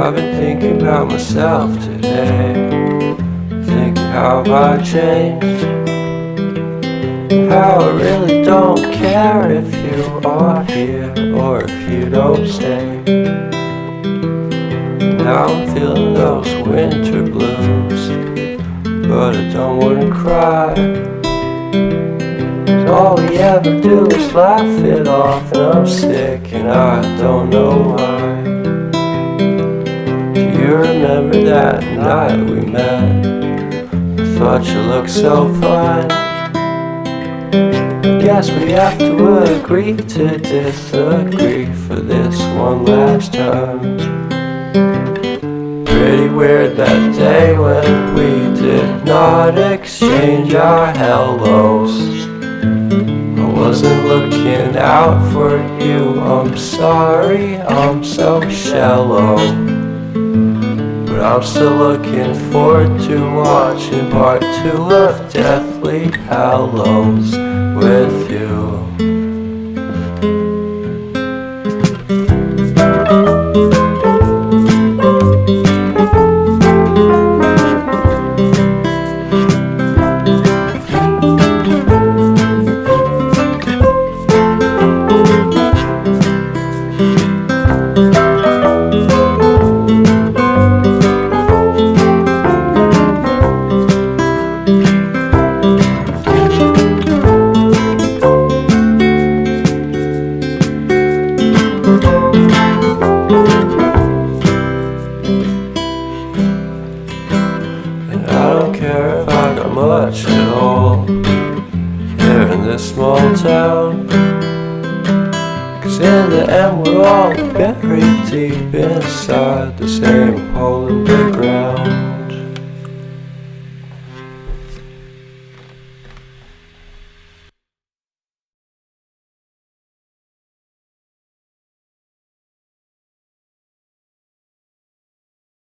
I've been thinking about myself today, thinking how have I changed, how I really don't care if you are here or if you don't stay. Now I'm feeling those winter blues, but I don't wanna cry. All we ever do is laugh it off, and I'm sick and I don't know why. Do you remember that night we met? I thought you looked so fine. Guess we have to agree to disagree for this one last time. Pretty weird that day when we did not exchange our hellos. I wasn't looking out for you, I'm sorry, I'm so shallow. But I'm still looking forward to watching part 2 of Deathly Hallows with you. I don't care if I got much at all here in this small town, 'cause in the end we're all buried deep inside the same hole in the ground.